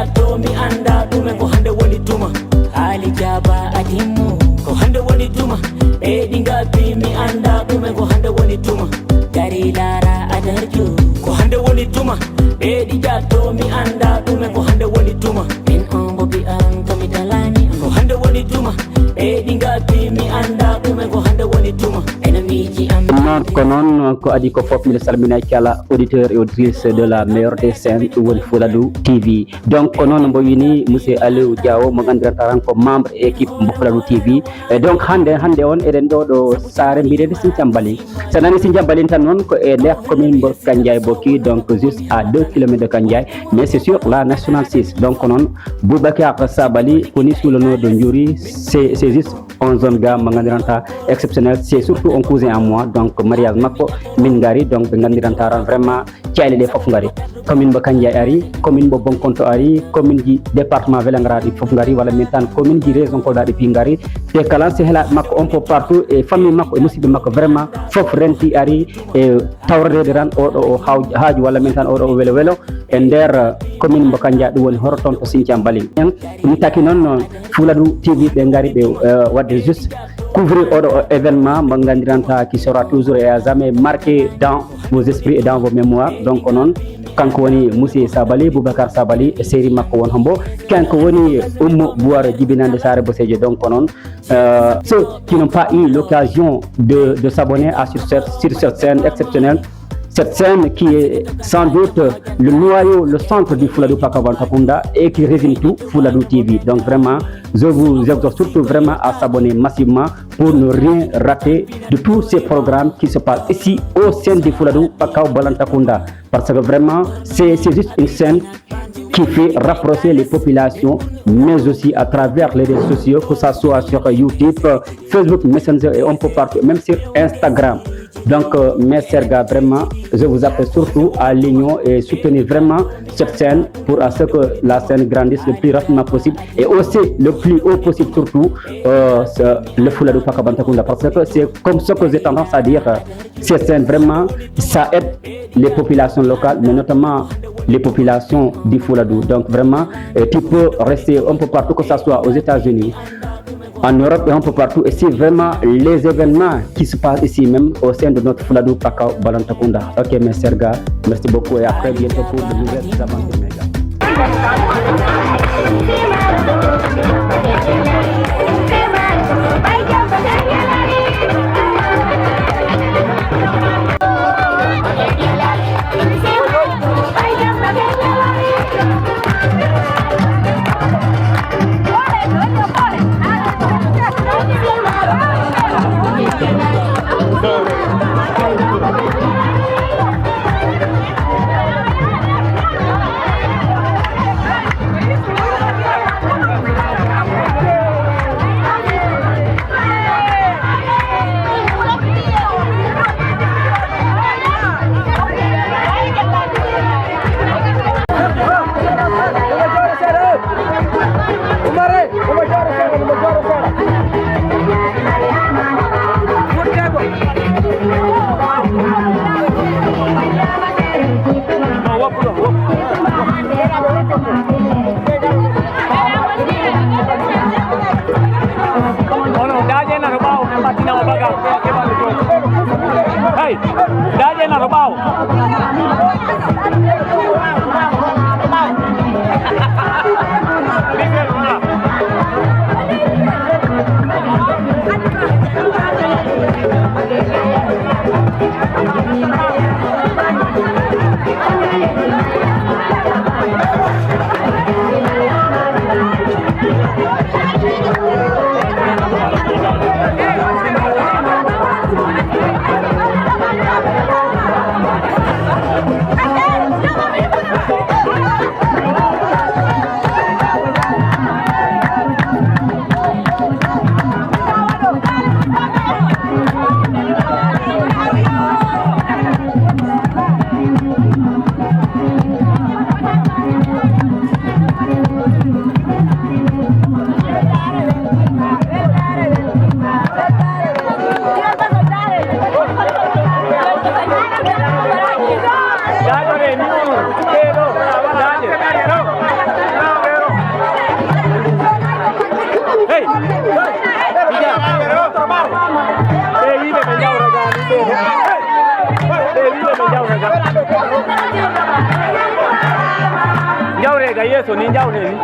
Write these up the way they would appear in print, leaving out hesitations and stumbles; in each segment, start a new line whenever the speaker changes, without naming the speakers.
jatto mi anda ɗume ko hande woni tuma Ali jaba adimmo ko hande woni tuma ɗi ngabbi mi anda ɗume ko hande woni tuma dari lara adarjo ko hande woni tuma ɗi jatto mi anda ɗume ko hande woni tuma min on bo bi an to mi dalani ko hande woni tuma ɗi ngabbi mi anda ɗume ko hande woni tuma enamiji am
non ko non ko adi ko fof mi salmina kala auditeur et auditrice de la meilleure des scènes woni Fuladu TV donc ko non mbo wini monsieur Aliou Diawo mo gandirata ran ko membre équipe mbo Fuladu TV et donc hande on eden do sare mbirede Sinthiambali sanani Sinthiambali tan non ko e ler commune mbo Kandiaye Boki donc juste à 2 km de Kandiaye mais c'est sur la nationale 6 donc non Boubacar Sabali connu sous le nom de Ndiouri c'est juste un zone ga mo gandiranta exceptionnel c'est surtout un cousin à moi donc mariage makko min ngari donc be gandiranta ran vraiment ciayli de fof ngari commune bo Kandiaye ari commune bo Bonkonto ari commune ji département Vélingara di fof ngari wala min tan commune ji région Kolda di pi ngari te kala se hela makko on peu partout et famille makko e musibe makko vraiment fof renti ari e tawrede ran o haaju wala min tan o welo welo e der commune bo Kandiaye dum woni horoton to Sinthiambali en mi taki non Fuladu TV be ngari be wadde juste couvrir événement mo gandiranta qui sera toujours et à jamais marqué dans vos esprits et dans vos mémoires donc non kanko woni monsieur Sabali Boubacar Sabali e série makko won hombo kanko woni Bouar Jibinande Sare Bosseje donc non ceux qui n'ont pas eu l'occasion de s'abonner à sur cette scène exceptionnelle. Cette scène qui est sans doute le noyau, le centre du Fuladu Pakabantakunda et qui résume tout Fuladu TV. Donc vraiment, je vous exhorte surtout vraiment à s'abonner massivement pour ne rien rater de tous ces programmes qui se passent ici au sein du Fuladu Pakabantakunda. Parce que vraiment, c'est juste une scène qui fait rapprocher les populations, mais aussi à travers les réseaux sociaux, que ce soit sur YouTube, Facebook, Messenger et on peut partout, même sur Instagram. Donc, mes chers gars, vraiment, je vous appelle surtout à l'union et soutenir vraiment cette scène pour à ce que la scène grandisse le plus rapidement possible et aussi le plus haut possible, surtout le Fuladu Pakabantakunda. Parce que c'est comme ce que j'ai tendance à dire, cette scène vraiment, ça aide les populations locales, mais notamment les populations du Fuladu. Donc, vraiment, tu peux rester un peu partout, que ce soit aux États-Unis, en Europe et un peu partout. Et c'est vraiment les événements qui se passent ici même au sein de notre Fuladu Pakabantakunda. Ok, mes chers gars, merci beaucoup et à très bientôt pour de nouvelles aventures, mes gars. Hey, dale na robao.
ရဲ့ဆိုနင်းကြောက်နေပြီ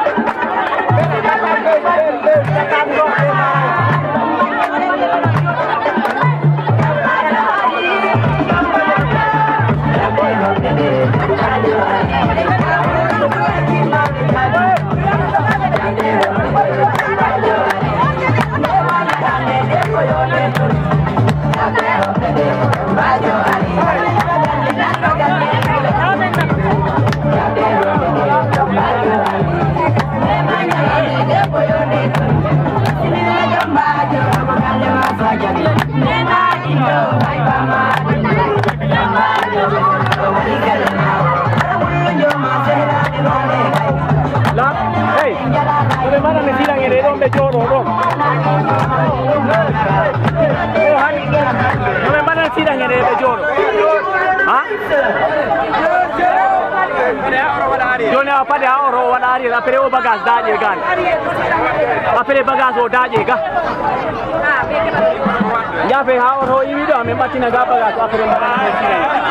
Bagaimana nih sidang ini dong becoro dong. Bagaimana sidang ini becoro? Hah? Jone apa dia orang wadari lah pere o bagas daje kan. Apere bagas o daje kan. Ya pe ha orang ini dah memang cina gak bagas apere bagas sidang.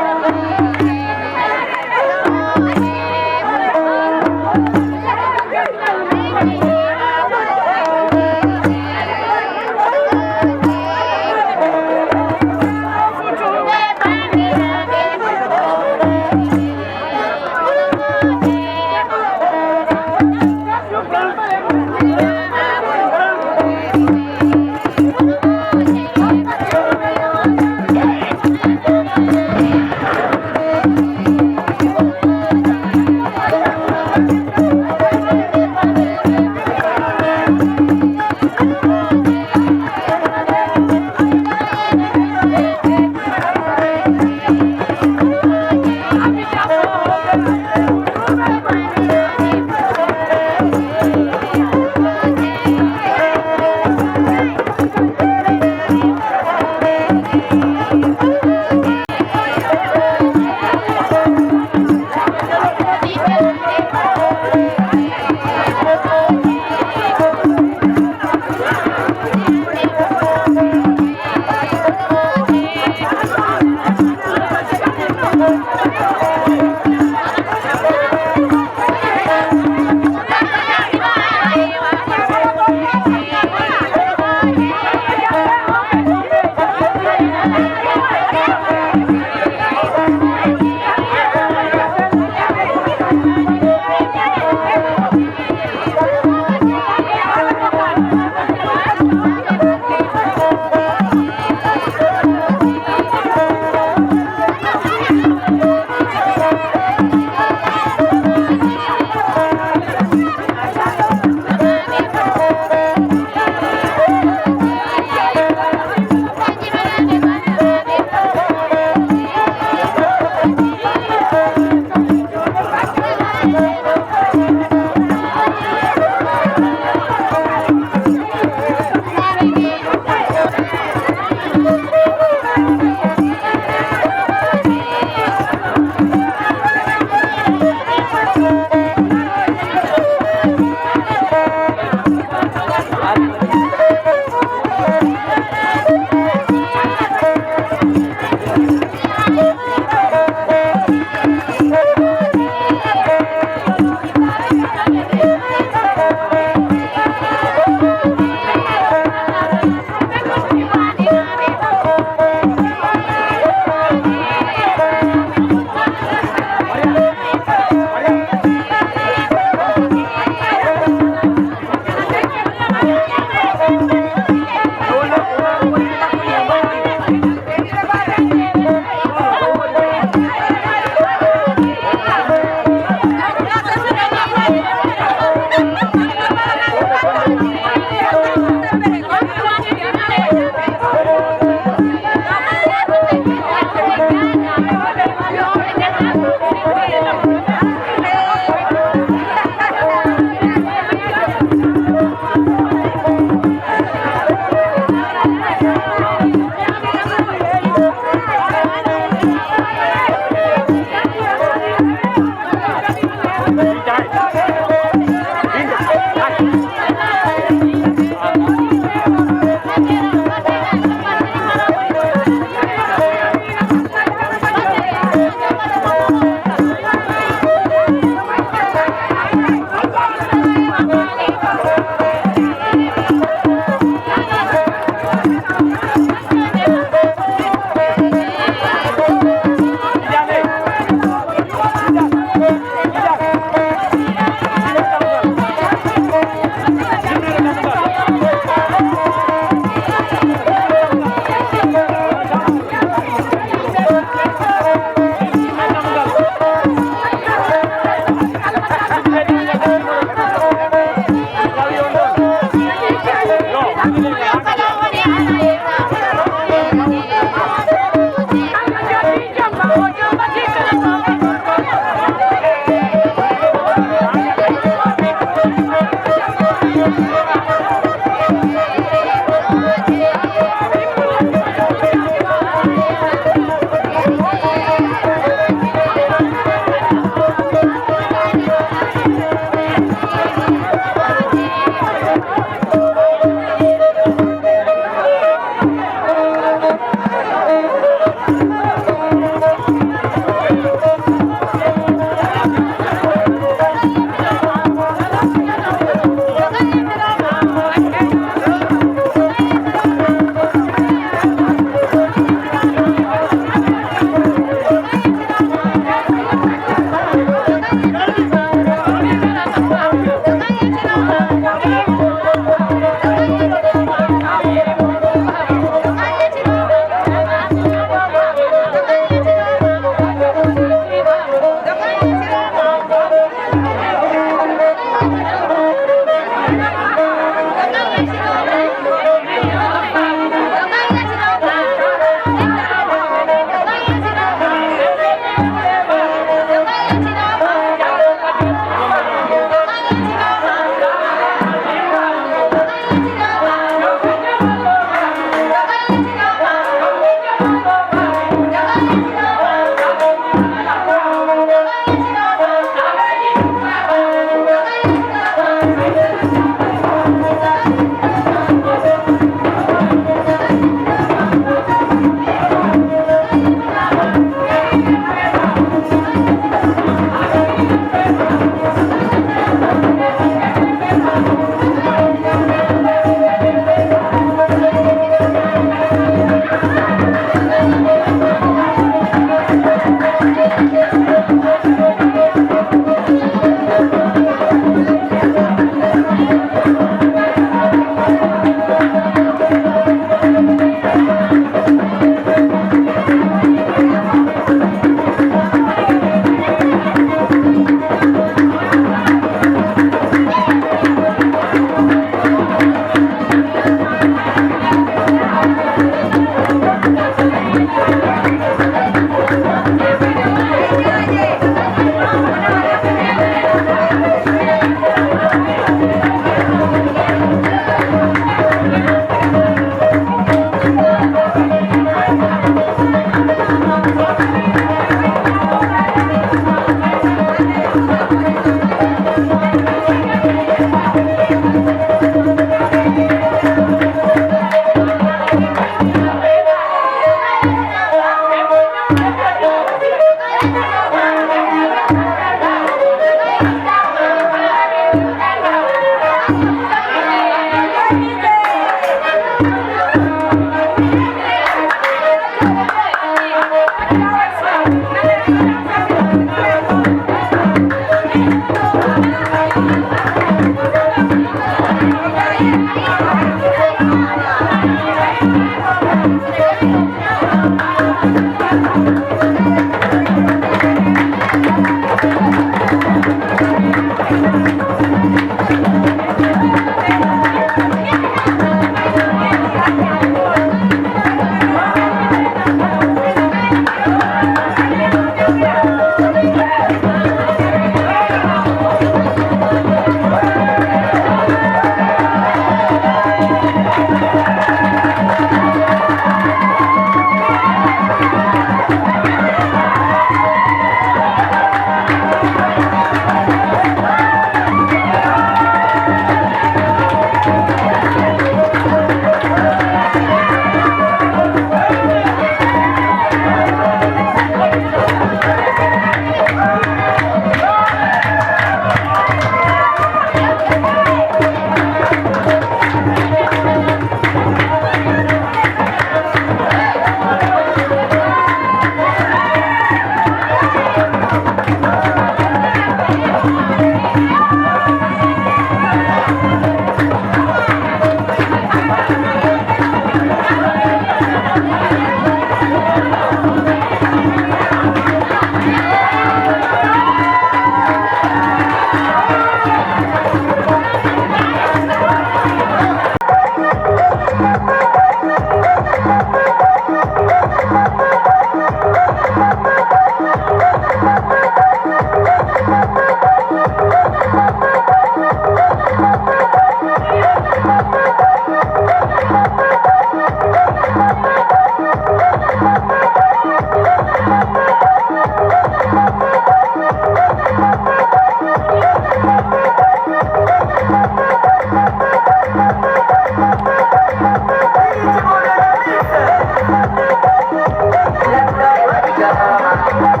Yeah,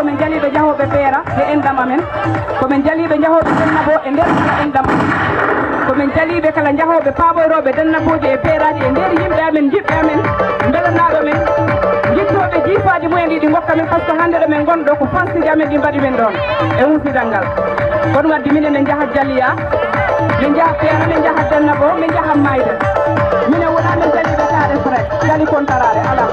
komin jaliɓe jahoɓe feera e endam amen komin jaliɓe jahoɓe dennabo e nder kala endam komin jaliɓe kala jahoɓe paaɓoroɓe dennaboji e feeraji e nder yimɓe amen jiɓɓe amen belanaɗo men jittoɓe jiifaji mumen ɗi gokka men par ce que hande ɗo men gonɗo ko fansiji amen ɗi mbaɗi men ɗon e husidal ngal kono wadde minen en jaaha Dialliya min jaaha feera min jaaha dennabo min jaaha mayde minen wona men jaliɓe kaare frais jali kontarare ala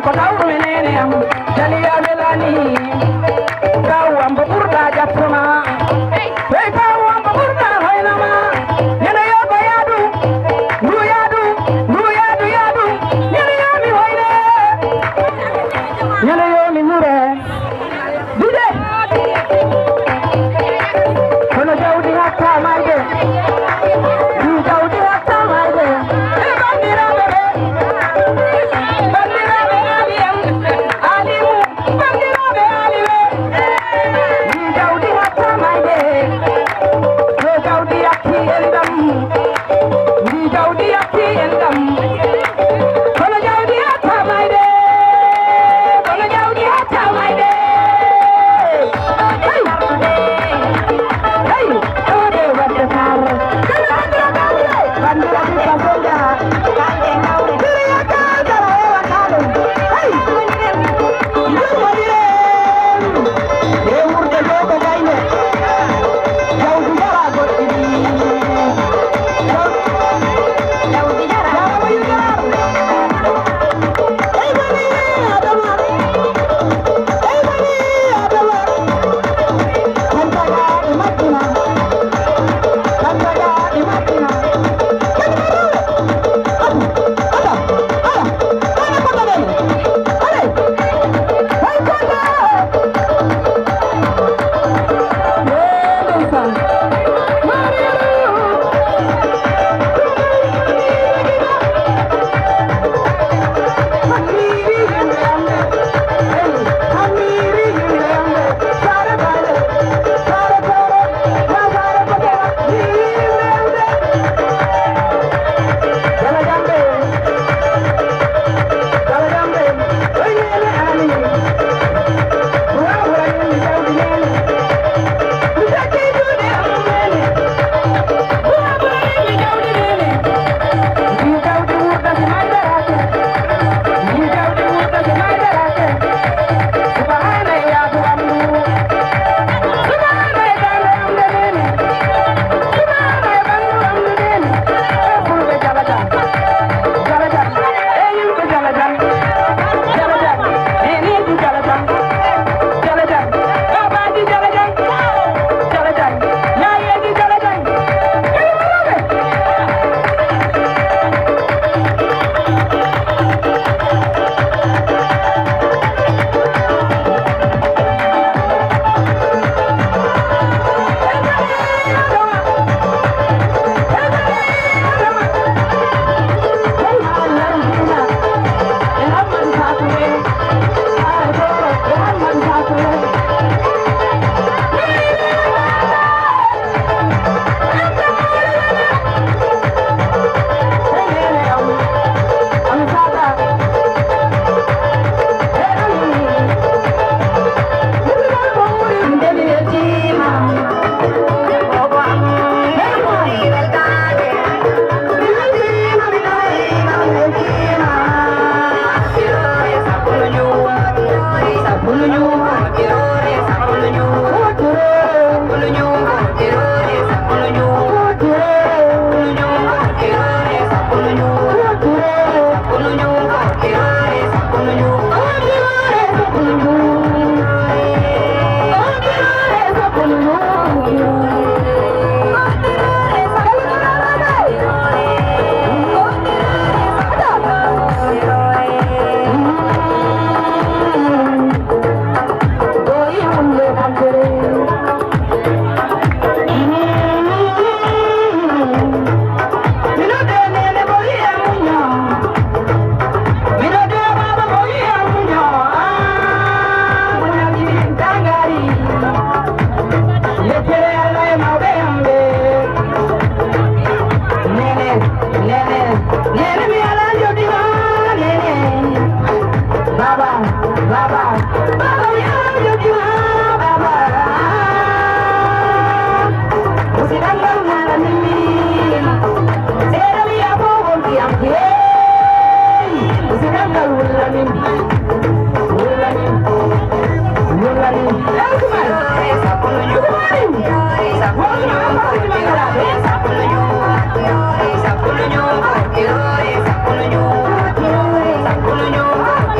ko tawru menene am jaliya belani kawam burda jatuma hey kawam burda hoynama nene yo ko yadu nene yo mi hoyne nene yo mi mure dide kono jawdi hatta mayde jawdi hatta mayde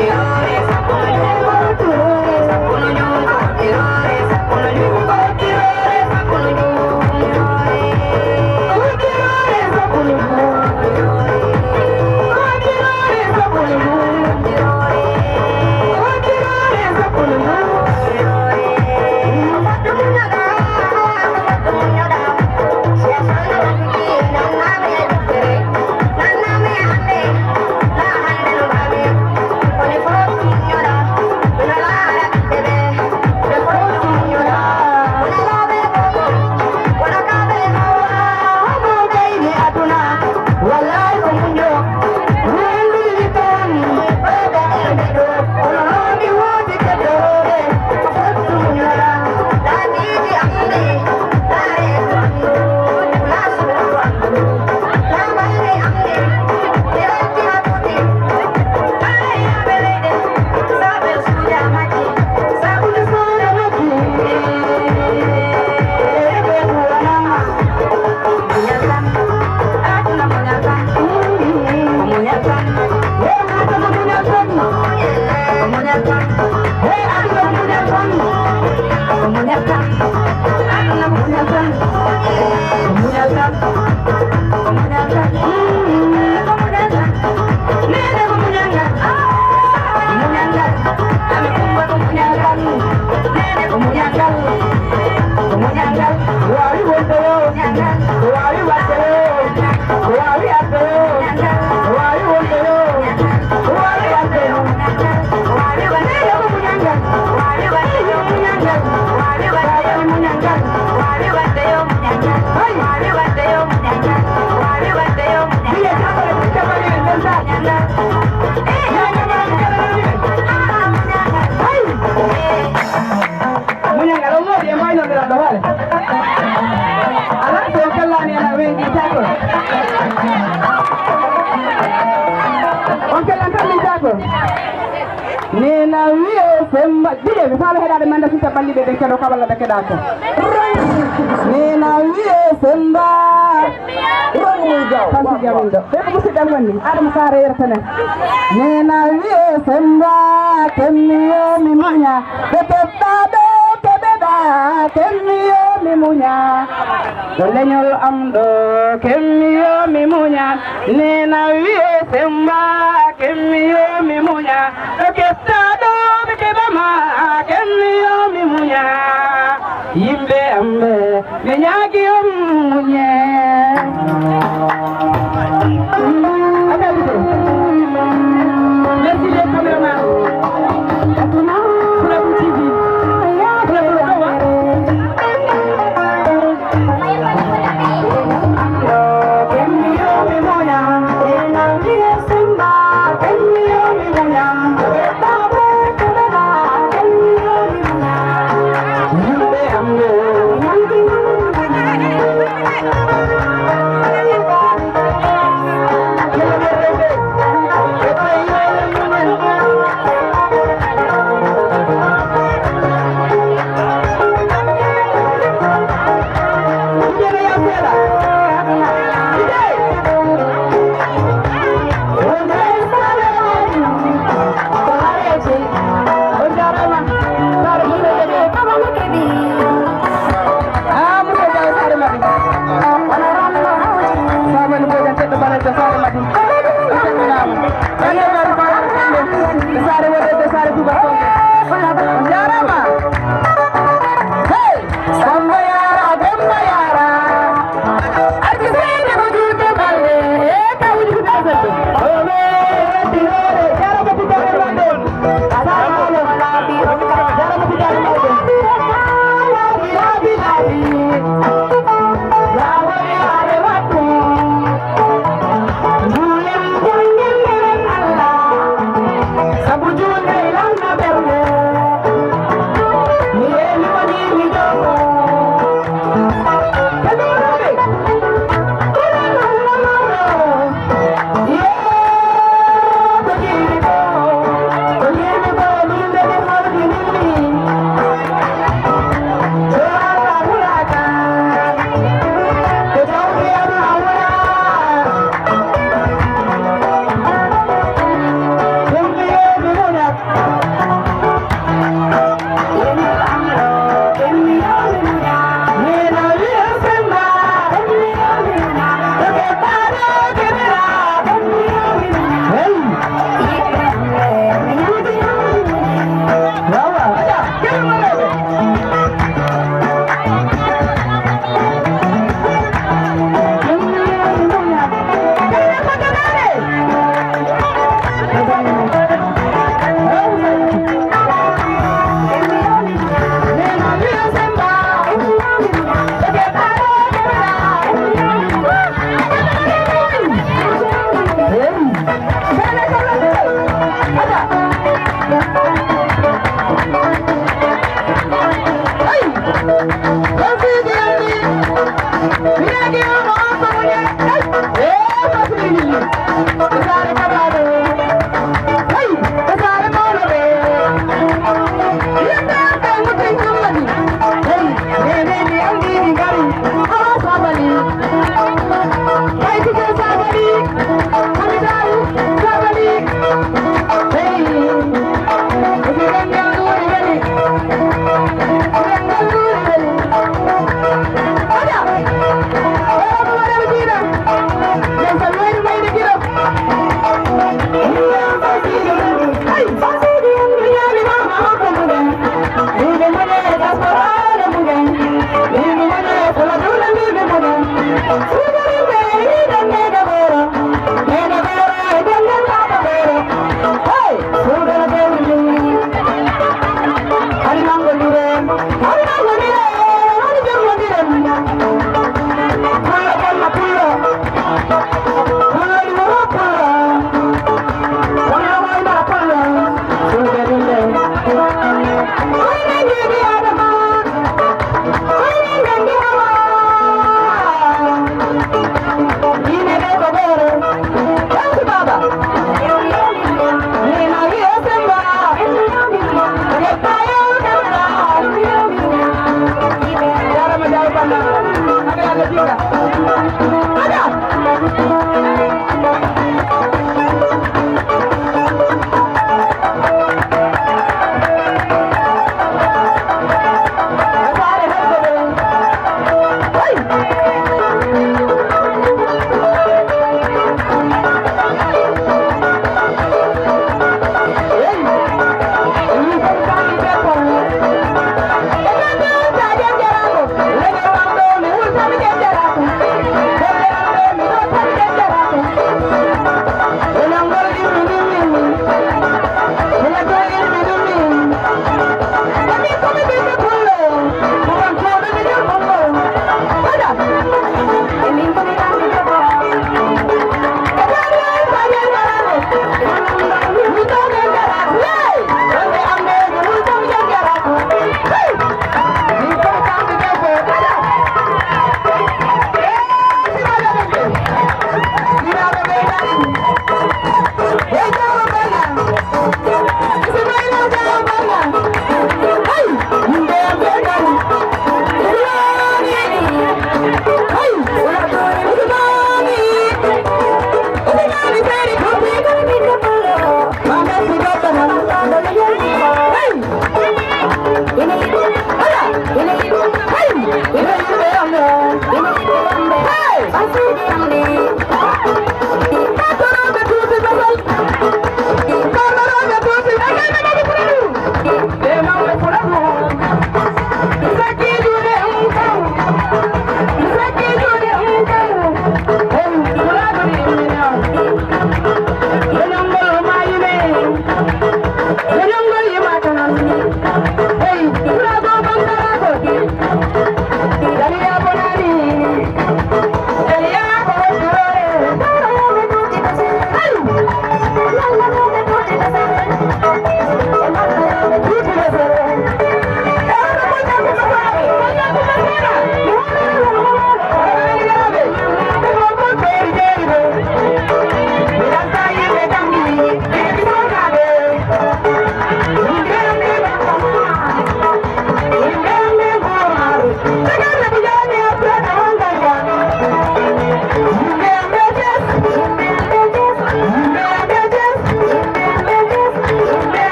Yeah.
ko nena wiye semba dile mi faala heɗade manda sita balliɓe ɓe keɗo kaballa ɓe keɗa ko nena wiye semba kansi jamin ɗo ɓe ko musidɗam wonni adama saare yertane nena wiye semba kemmiyo mi muña ɓe keɓɗaɗo keɓeɗa kemmiyo mi muña ɗo leñol am ɗo kemmiyo mi muña nena wiye semba kemmiyo mi muña ɓe keɓɗaɗo ɓe keɓama kemmiyo mi muña yimɓe amɓe ɓe ñaagi on muñe merci les caméramans Fuladu TV kemmiyo mi muña nena wiye semba kemmiyo mi muña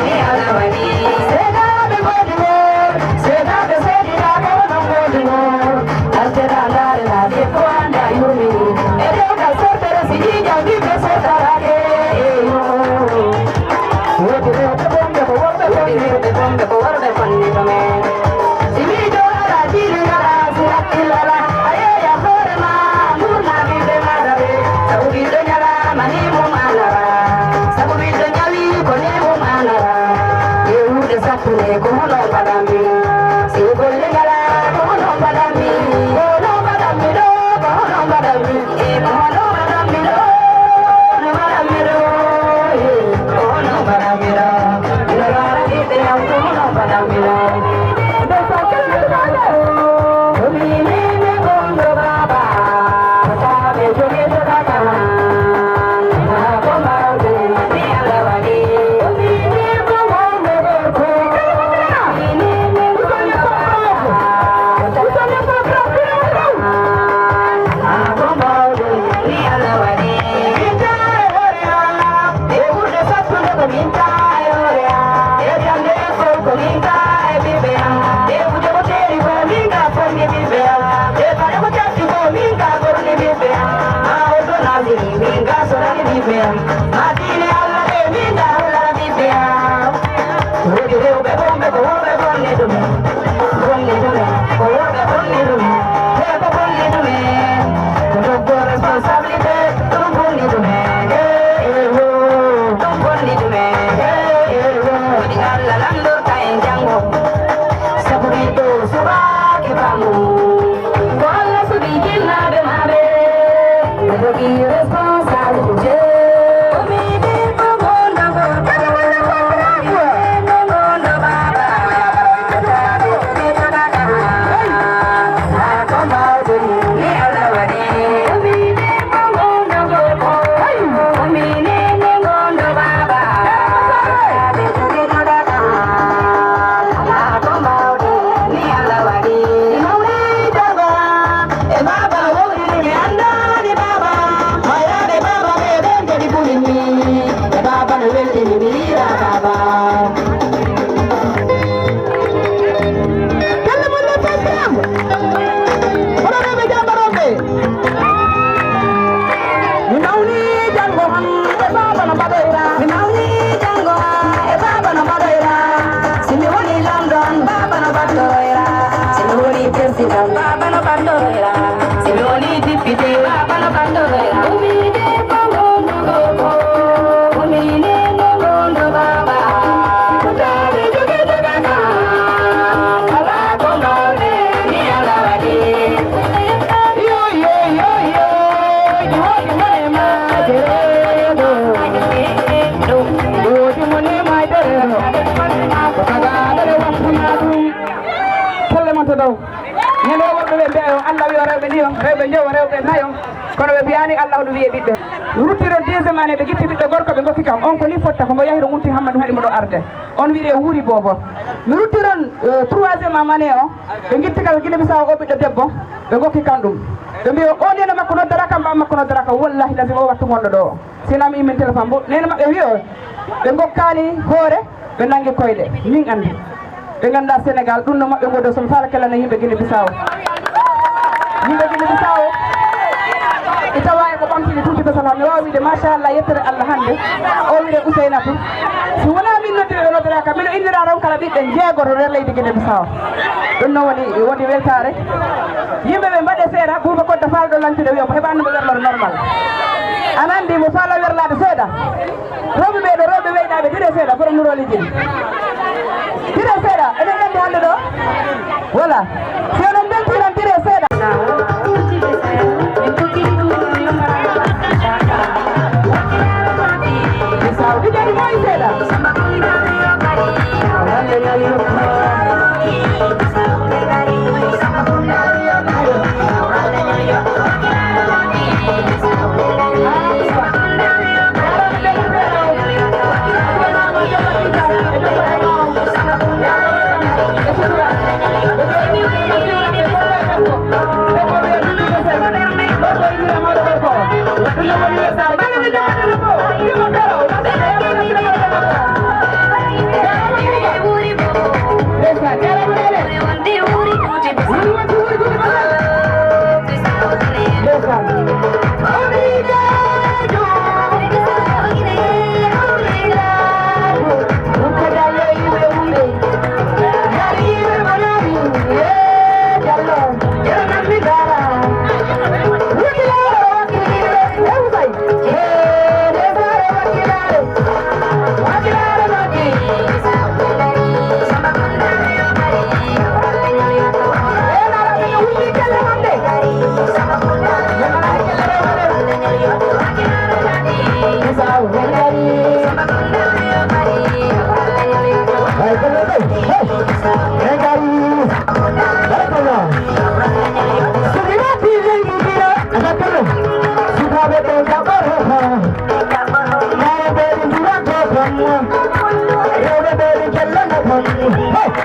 Say worbe konni dome sibido ala dili ala sirakilala aye ya horma murna bibe madare sabubi donyala mani mo manara sabubi donyali koni mo manara yehude sapune ko hono badambi sigolle ngala ko hono badambi ko hono badambi do ko hono badambi e ko hono badambi do no badambi do ko hono badambi do ila ra ite am ko hono badambi do do sa ke do mi ne gondo baba ta be joge do da ta na ko ma de ni ala wali mi ne ko gondo ko mi ne ko gondo ko Matine alla de minda alla bibia Rodi de ube bombe ko ube bonne dume Bonne dume ko ube bonne dume Eko bonne dume Ko responsabilité tum bonne dume tum bonne dume Di alla landor kain jango Saburito suba ke pamu Ko alla subi jinna de mare Rodi responsabilité Baba no bandera, si me oli dipite, baba no bandera. Umine kongondo, umine kongondo baba. Kutare joge jogana, ala kongondo ni ala wadi. Yo yo yo yo, di hodi mone ma deredo. Do di mone ma deredo. Kaga dere wampuna dum. Kolle man to daw. ñande worɓe ɓe mbiya Allah wi rewɓe ndiyo rewɓe ndewo rewɓe nayo kono ɓe mbiyani Allah hono wiye ɓiɓɓe ruttiron deuxiéme année ɓe guitti ɓiɗɗo gorko ɓe gokki kam on ko ni fotta komo yahi ɗo gunti Hammadou haɗimo ɗo arde on wiide huuri bobo mi ruttiron troisiéme année o ɓe guitti kam Guinée Bissau o ɓiɗɗo debbo ɓe gokki kam ɗum ɓe mbi o neno makko noddara kam mbam makko noddara kam wallahi lazim o wattu gonɗo ɗo o sinami immin téléphone mbo neno maɓɓe wi o ɓe gokkani hoore ɓe nangi koyɗe min andi ɓe ganduɗa Sénégal ɗum no maɓɓe godo somi fala kelana yimɓe Guinée Bissau yimɓe Guinée Bissau e tawa e ko ɓamtini tuuti besal mi wawi wiide machallah yettere Allah hande o wiide Ouseynatou si wona min noddire ɓe noddira kam mino innira ron kala ɓiɓɓe jeegoto nder leydi Guinée Bissau ɗum noon woni weltare yimɓe ɓe mbaɗe seeɗa Bouba Kodda falɗo lantude wiya mo heɓanimo werlore normal an andi mo faala werlade seeɗa rewɓe ɓeɗo rewɓe weyɗaɓe dire seeɗa borom nuroli jini dire seeɗa eɗen gandi hande ɗo voilà si oɗon beltiran dire seeɗa Dijani moy seeɗa Thank you.
Hey!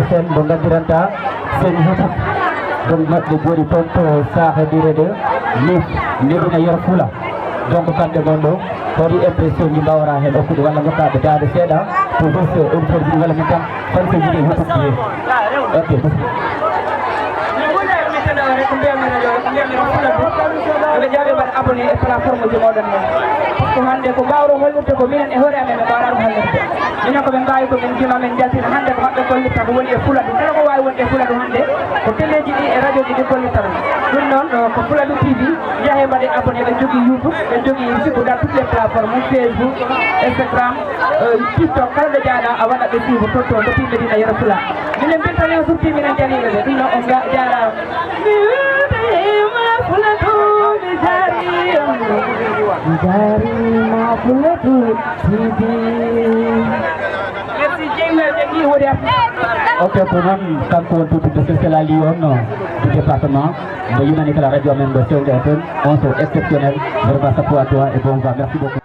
sen menggantiranta sen hutap donc matde joni toon to saaha direde nebina yer fula donc kamɓe gonɗo kadi impression ji mbawra hen hokkude walla gottaɓe dade seeɗa to bos auditeur ji walla min tan tan so jiiɗi hutubde ok
ɓe jaaɓe mbaɗa abonné e plateforme ji moɗon men
ko hande ko mbawro hollirde ko minen e hoore amen ɓe mbawɗa ɗum hollirde minen koɓe mbawi komin jima men jaltina hande ko maɓɓe gollitta ko woni e Fuladu kala ko wawi wonde e Fuladu hande ko téléji ɗi e radio ji ɗi gollitta ɗum ɗum noon ko Fuladu TV jaahe mbaɗe abonné ɓe jogui YouTube ɓe jogui siko dans toutes les plateformes Facebook Instagram TikTok kala ɗo jaaɗa a waɗa ɓe suive totto ko timɓe dina Yero Fula minen beltani o surti minen jaliɓe ɓe ɗum noon on jarama mi wiima Fuladu mi jarima Fuladu TV. Merci Dieng Dieng wodi
ok ko noon kanko won tottude c'est la Lyon du département mo yimani kala radio men ɗo Sewde FM on so exceptionnel vraiment chapeau à toi et bon va merci beaucoup.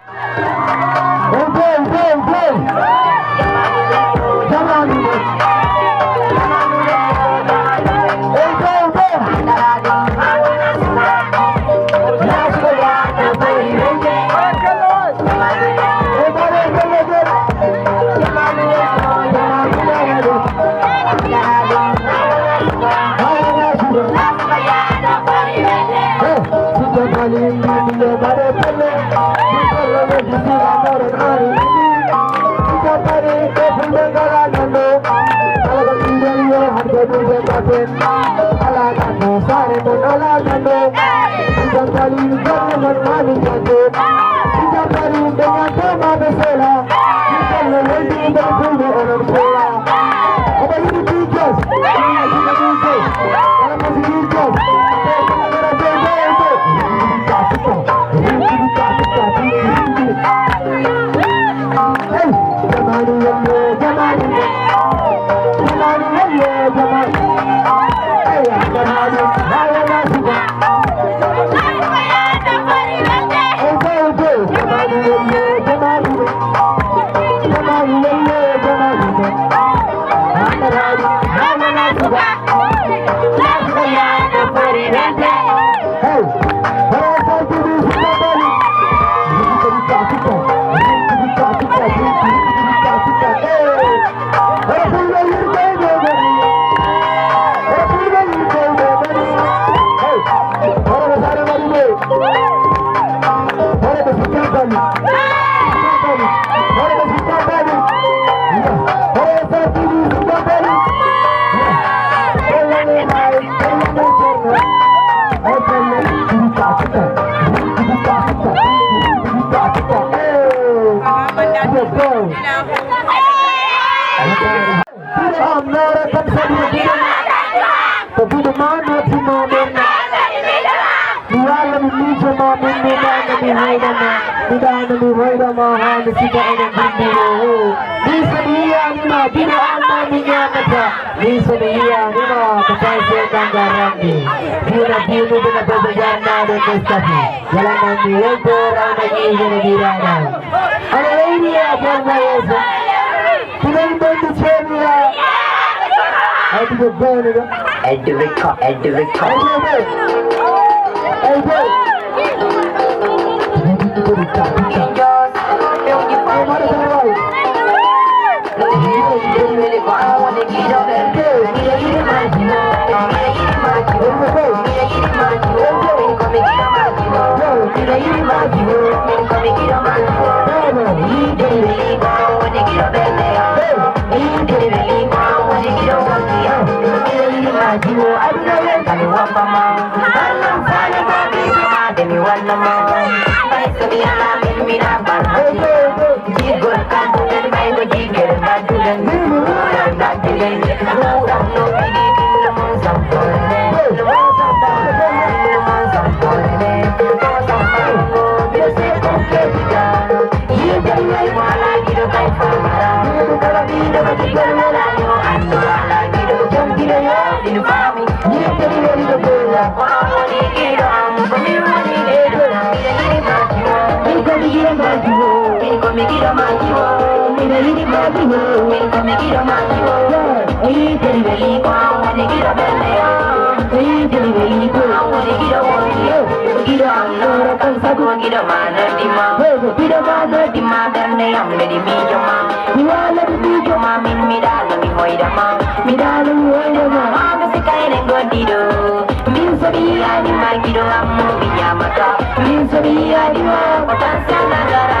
Min sabia di ma, potenza la gara.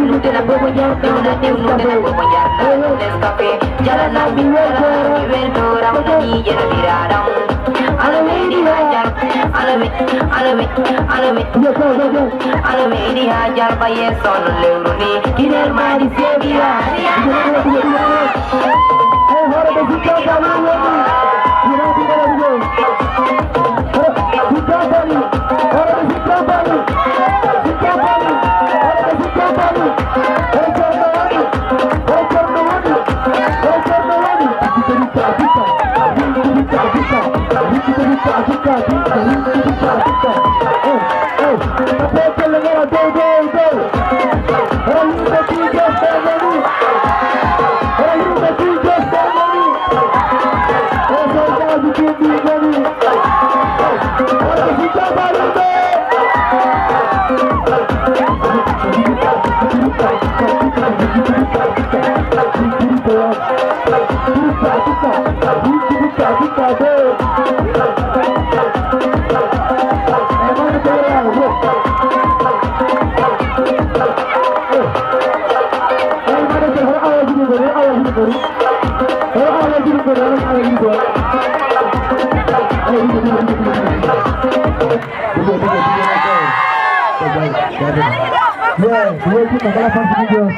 Nutella bobo jar Nutella bobo jar Nescafe jalan nabi Verdura mani jara biradam Alamedi hajar Alamedi hajar Baye son leuruni Kiner madi sebia
Yeah, 2 kita kalah 4 video.